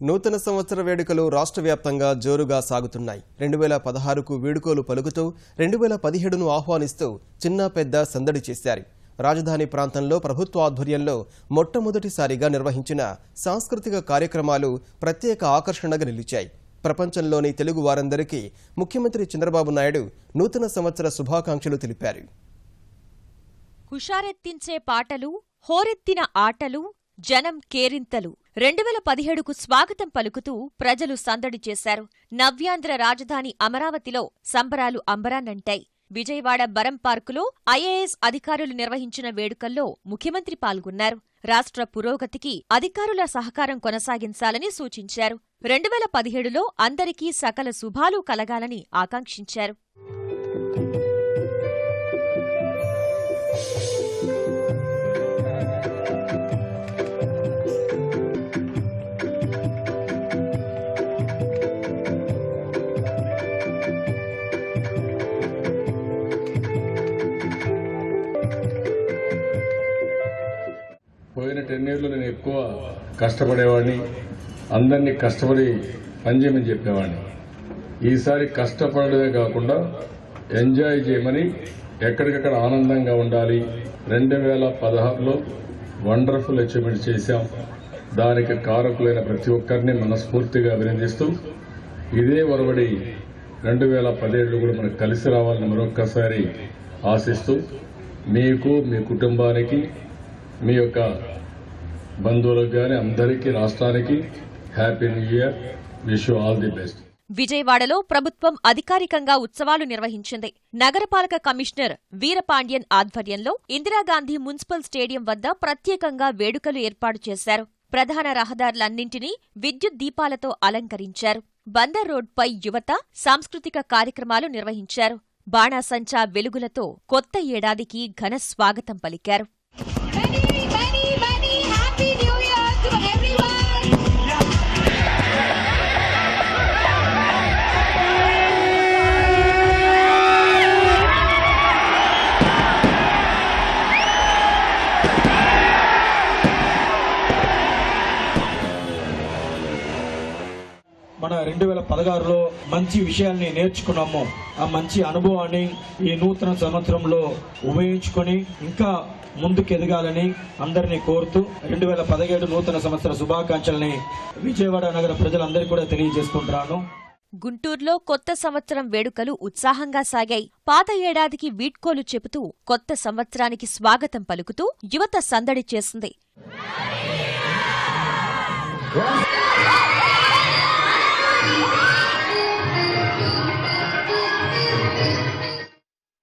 నూతన సంవత్సర వేడుకలు రాష్ట్ర వ్యాప్తంగా జోరుగా సాగుతున్నాయి. 2016కు వీడుకోలు పలుకుతూ 2017ను ఆహ్వానిస్తూ చిన్న పెద్ద సందడి చేశారు. రాజధాని ప్రాంతంలో ప్రభుత్వ ఆధ్వర్యంలో మొట్టమొదటిసారిగా నిర్వహించిన సాంస్కృతిక కార్యక్రమాలు ప్రత్యేక ఆకర్షణగా నిలిచాయి. ప్రపంచంలోని తెలుగు వారందరికీ ముఖ్యమంత్రి చంద్రబాబు నాయుడు నూతన సంవత్సర శుభాకాంక్షలు తెలిపారు. హుషారెత్తించే పాటలు, హోరెత్తిన ఆటలు, జనం కేరింతలు. 2017కు స్వాగతం పలుకుతూ ప్రజలు సందడి చేశారు. నవ్యాంధ్ర రాజధాని అమరావతిలో సంబరాలు అంబరాన్నంటాయి. విజయవాడ బరం పార్కులో ఐఏఎస్ అధికారులు నిర్వహించిన వేడుకల్లో ముఖ్యమంత్రి పాల్గొన్నారు. రాష్ట్ర పురోగతికి అధికారుల సహకారం కొనసాగించాలని సూచించారు. 2017లో అందరికీ సకల శుభాలు కలగాలని ఆకాంక్షించారు. పోయిన 10 ఏళ్ళు నేను ఎక్కువ కష్టపడేవాడిని, అందరినీ కష్టపడి పనిచేయమని చెప్పేవాడిని. ఈసారి కష్టపడమే కాకుండా ఎంజాయ్ చేయమని, ఎక్కడికక్కడ ఆనందంగా ఉండాలి. 2016లో వండర్ఫుల్ అచీవ్మెంట్ చేశాం. దానికి కారకులైన ప్రతి ఒక్కరిని మనస్ఫూర్తిగా అభినందిస్తూ ఇదే ఒరవడి 2017 కూడా మనకు కలిసి రావాలని మరొక్కసారి ఆశిస్తూ మీకు, మీ కుటుంబానికి, మీ యొక్క బంధువులకు గాని అందరికీ, రాష్ట్రానికి happy new year. Wish you all the best. విజయవాడలో ప్రభుత్వం అధికారికంగా ఉత్సవాలు నిర్వహించింది. నగరపాలక కమిషనర్ వీరపాండ్యన్ ఆధ్వర్యంలో ఇందిరాగాంధీ మున్సిపల్ స్టేడియం వద్ద ప్రత్యేకంగా వేడుకలు ఏర్పాటు చేశారు. ప్రధాన రహదారులన్నింటినీ విద్యుత్ దీపాలతో అలంకరించారు. బందర్ రోడ్పై యువత సాంస్కృతిక కార్యక్రమాలు నిర్వహించారు. బాణాసంచా వెలుగులతో కొత్త ఏడాదికి ఘన స్వాగతం పలికారు. మన 2016లో మంచి విషయాల్ని నేర్చుకున్నాము. ఆ మంచి అనుభవాన్ని ఈ నూతన సంవత్సరంలో ఉపయోగించుకొని ఇంకా ముందుకు ఎదగాలని అందరినీ కోరుతూ 2017 నూతన సంవత్సర శుభాకాంక్షల్ని విజయవాడ నగర ప్రజలందరికీ కూడా తెలియజేసుకుంటున్నాను. గుంటూరులో కొత్త సంవత్సరం వేడుకలు ఉత్సాహంగా సాగాయి. పాత ఏడాదికి వీడ్కోలు చెబుతూ కొత్త సంవత్సరానికి స్వాగతం పలుకుతూ యువత సందడి చేసింది.